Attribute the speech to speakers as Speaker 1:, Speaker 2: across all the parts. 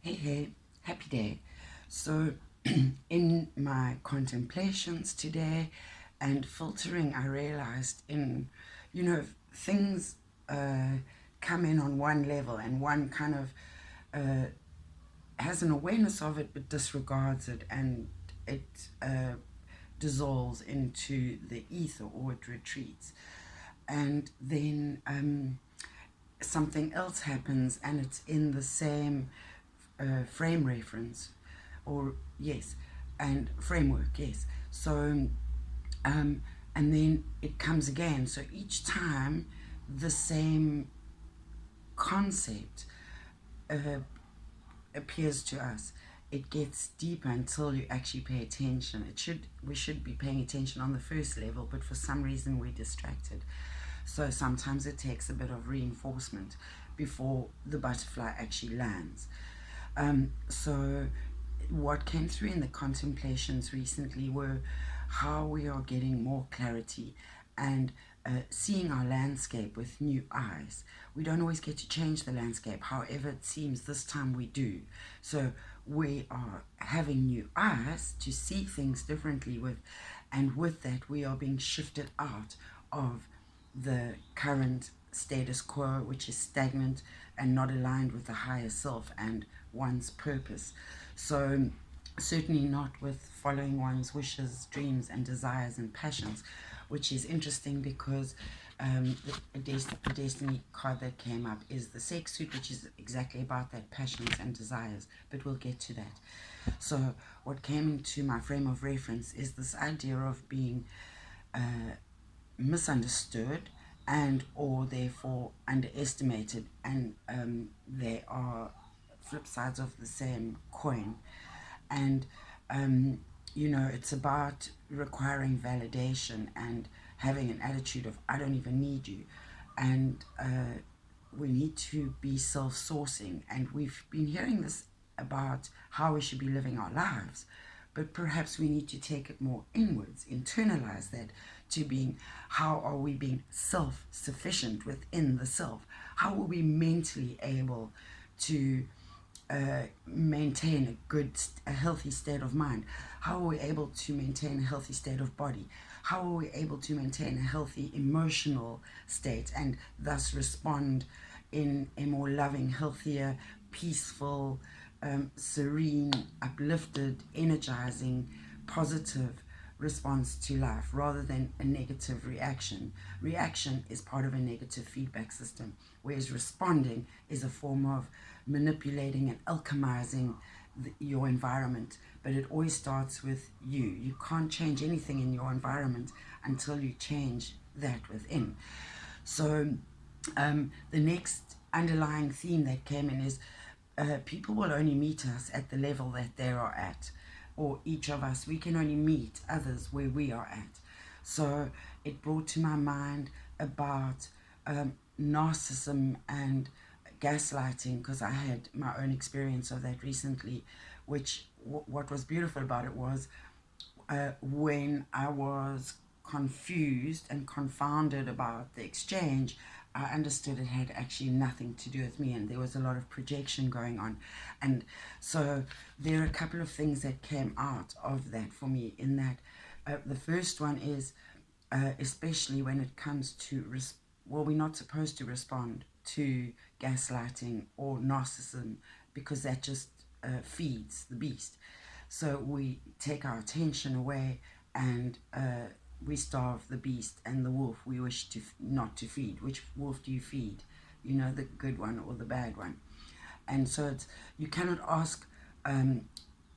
Speaker 1: Hey, happy day. So, in my contemplations today and filtering, I realized things uh, come in on one level and one kind of uh, has an awareness of it but disregards it, and it dissolves into the ether, or it retreats. And then something else happens and it's in the same frame reference, or yes, and framework, yes. So um, and then it comes again, so each time the same concept uh, appears to us. It gets deeper until you actually pay attention. We should be paying attention on the first level, but for some reason we're distracted. So sometimes it takes a bit of reinforcement before the butterfly actually lands. So what came through in the contemplations recently were how we are getting more clarity and seeing our landscape with new eyes. We don't always get to change the landscape, however, it seems this time we do. So we are having new eyes to see things differently and with that, we are being shifted out of the current status quo, which is stagnant and not aligned with the higher self and one's purpose. So, certainly not with following one's wishes, dreams, and desires and passions, which is interesting because the Destiny card that came up is the sex suit, which is exactly about that, passions and desires, but we'll get to that. So, what came into my frame of reference is this idea of being misunderstood and or therefore underestimated, and they are flip sides of the same coin. And it's about requiring validation and having an attitude of I don't even need you. And we need to be self-sourcing, and we've been hearing this about how we should be living our lives, but perhaps we need to take it more inwards, internalize that to being how are we being self-sufficient within the self. How are we mentally able to maintain a healthy state of mind? How are we able to maintain a healthy state of body? How are we able to maintain a healthy emotional state and thus respond in a more loving, healthier, peaceful, serene, uplifted, energizing, positive response to life rather than a negative reaction? Reaction is part of a negative feedback system, whereas responding is a form of manipulating and alchemizing your environment. But it always starts with you. You can't change anything in your environment until you change that within. So the next underlying theme that came in is people will only meet us at the level that they are at, or each of us, we can only meet others where we are at. So it brought to my mind about narcissism and gaslighting, because I had my own experience of that recently, which what was beautiful about it was when I was confused and confounded about the exchange, I understood it had actually nothing to do with me, and there was a lot of projection going on. And so there are a couple of things that came out of that for me, in that the first one is especially when it comes to we're not supposed to respond to gaslighting or narcissism, because that just feeds the beast. So we take our attention away, and we starve the beast and the wolf we wish to not to feed. Which wolf do you feed? The good one or the bad one? And so you cannot ask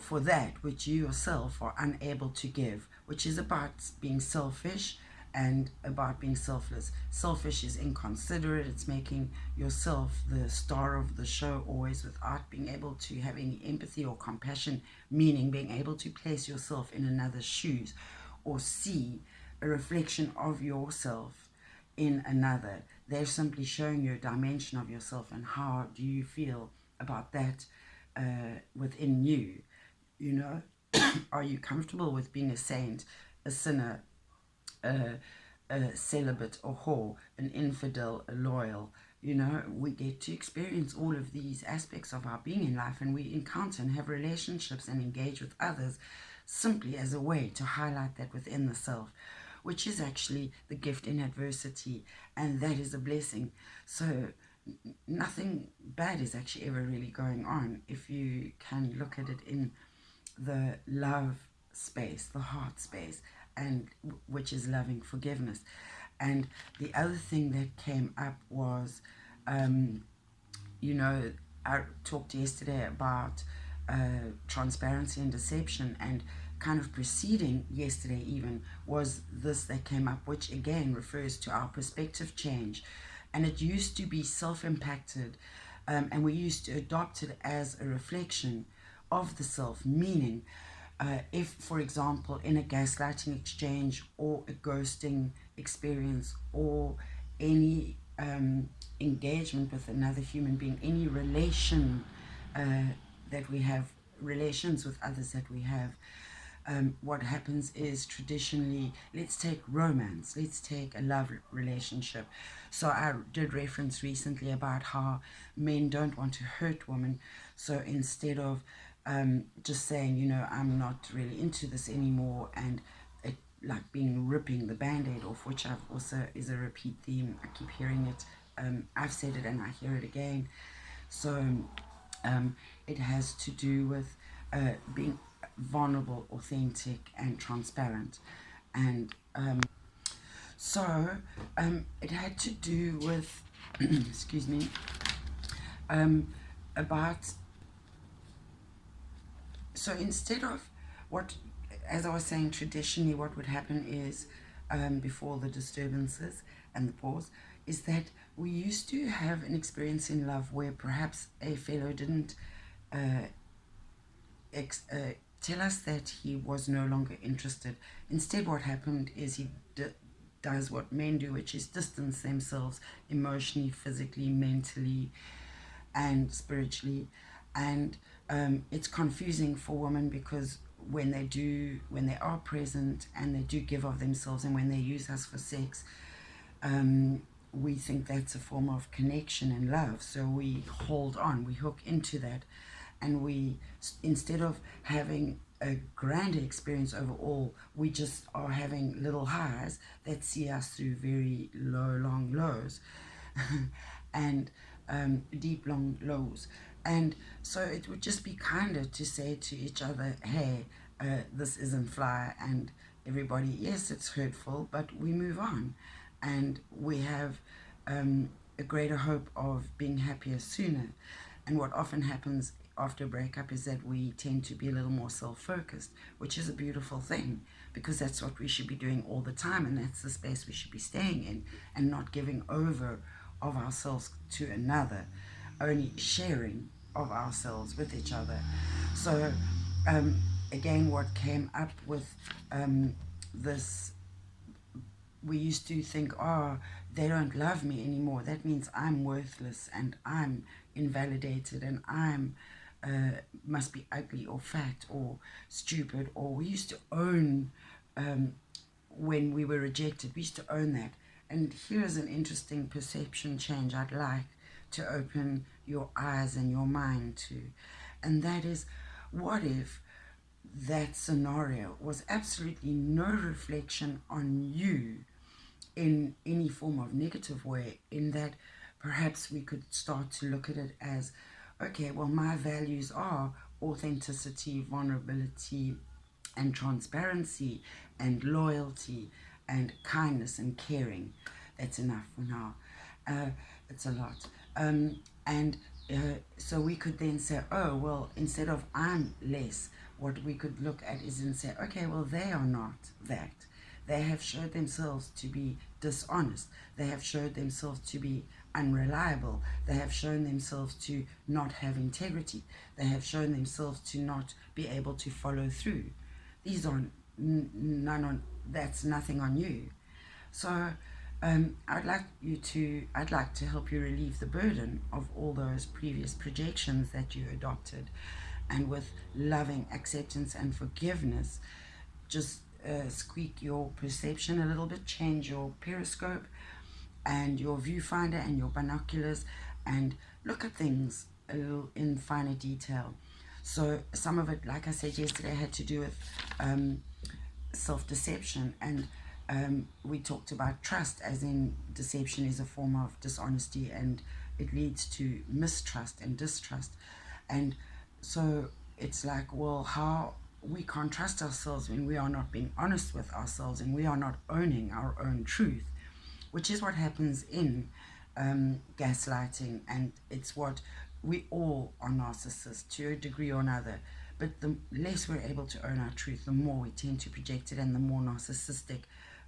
Speaker 1: for that which you yourself are unable to give, which is about being selfish and about being selfless. Selfish is inconsiderate, it's making yourself the star of the show always without being able to have any empathy or compassion, meaning being able to place yourself in another's shoes or see a reflection of yourself in another. They're simply showing you a dimension of yourself, and how do you feel about that within you? You know, are you comfortable with being a saint, a sinner, a celibate, a whore, an infidel, a loyal, You know, we get to experience all of these aspects of our being in life, and we encounter and have relationships and engage with others simply as a way to highlight that within the self, which is actually the gift in adversity, and that is a blessing. So, nothing bad is actually ever really going on if you can look at it in the love space, the heart space, and which is loving forgiveness. And the other thing that came up was, um, you know, I talked yesterday about transparency and deception, and kind of preceding yesterday even was this that came up, which again refers to our perspective change. And it used to be self impacted, and we used to adopt it as a reflection of the self, meaning if, for example, in a gaslighting exchange or a ghosting experience or any engagement with another human being, any relation that we have, relations with others that we have, what happens is traditionally, let's take romance, let's take a love relationship. So I did reference recently about how men don't want to hurt women. So instead of just saying, you know, I'm not really into this anymore, and it like being ripping the band-aid off, which I've also is a repeat theme. I keep hearing it. I've said it and I hear it again. So it has to do with being vulnerable, authentic, and transparent. And so it had to do with, excuse me, about, so instead of what, as I was saying, traditionally what would happen is before the disturbances and the pause, is that we used to have an experience in love where perhaps a fellow didn't uh, tell us that he was no longer interested. Instead, what happened is he does what men do, which is distance themselves emotionally, physically, mentally, and spiritually. And it's confusing for women because when they are present and they do give of themselves, and when they use us for sex, we think that's a form of connection and love. So we hold on, we hook into that, and we, instead of having a grander experience overall, we just are having little highs that see us through very low, long lows, and deep, long lows. And so it would just be kinder to say to each other, hey, this isn't fly, and everybody, yes, it's hurtful, but we move on, and we have a greater hope of being happier sooner. And what often happens after a breakup is that we tend to be a little more self-focused, which is a beautiful thing, because that's what we should be doing all the time, and that's the space we should be staying in, and not giving over of ourselves to another, only sharing of ourselves with each other. So um, again, what came up with this, we used to think, oh, they don't love me anymore. That means I'm worthless and I'm invalidated, and I'm must be ugly or fat or stupid. Or we used to own when we were rejected. We used to own that. And here's an interesting perception change I'd like to open your eyes and your mind to. And that is, what if that scenario was absolutely no reflection on you in any form of negative way, in that perhaps we could start to look at it as, okay, well, my values are authenticity, vulnerability, and transparency, and loyalty, and kindness, and caring. That's enough for now. It's a lot. And so we could then say, oh, well, instead of I'm less, what we could look at is and say, okay, well, they are not that. They have showed themselves to be dishonest. They have showed themselves to be unreliable. They have shown themselves to not have integrity. They have shown themselves to not be able to follow through. These are none on, that's nothing on you. So I'd like to help you relieve the burden of all those previous projections that you adopted, and with loving acceptance and forgiveness, just squeak your perception a little bit, change your periscope, and your viewfinder and your binoculars, and look at things a little in finer detail. So some of it, like I said yesterday, had to do with self-deception, and we talked about trust, as in deception is a form of dishonesty and it leads to mistrust and distrust. And so it's like, well, how we can't trust ourselves when we are not being honest with ourselves and we are not owning our own truth, which is what happens in gaslighting. And it's what we all are narcissists to a degree or another. But the less we're able to own our truth, the more we tend to project it and the more narcissistic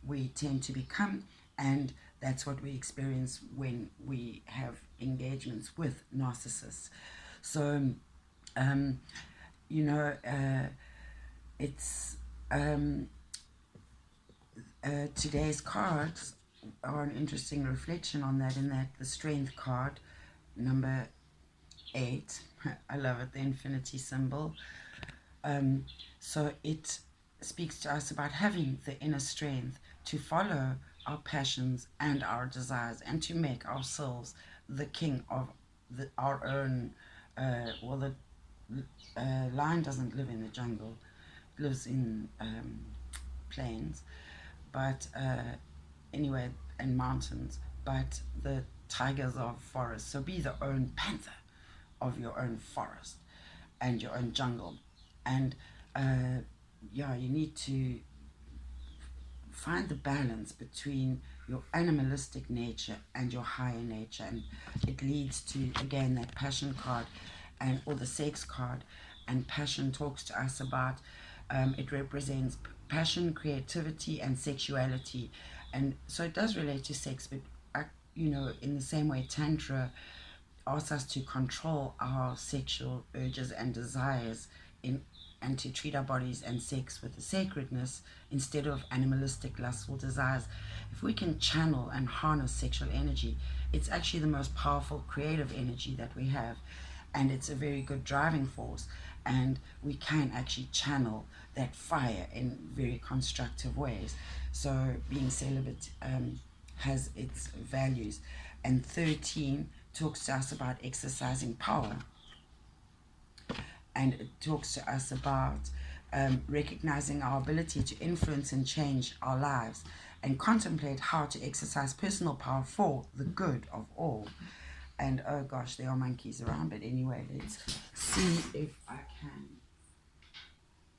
Speaker 1: we tend to become. And that's what we experience when we have engagements with narcissists. So, you know, it's today's cards are an interesting reflection on that, in that the strength card, number 8, I love it, the infinity symbol. So it speaks to us about having the inner strength to follow our passions and our desires and to make ourselves the king of our own. Well, the lion doesn't live in the jungle, it lives in plains, but anyway, and mountains. But the tigers are forests. So be the own panther of your own forest and your own jungle. And yeah, you need to find the balance between your animalistic nature and your higher nature, and it leads to, again, that passion card, and or the sex card. And passion talks to us about it represents passion, creativity, and sexuality, and so it does relate to sex, but in the same way, tantra asks us to control our sexual urges and desires in and to treat our bodies and sex with a sacredness instead of animalistic lustful desires. If we can channel and harness sexual energy, it's actually the most powerful creative energy that we have, and it's a very good driving force, and we can actually channel that fire in very constructive ways. So being celibate has its values. And 13 talks to us about exercising power, and it talks to us about recognizing our ability to influence and change our lives and contemplate how to exercise personal power for the good of all. And oh gosh, there are monkeys around, but anyway, let's see if I can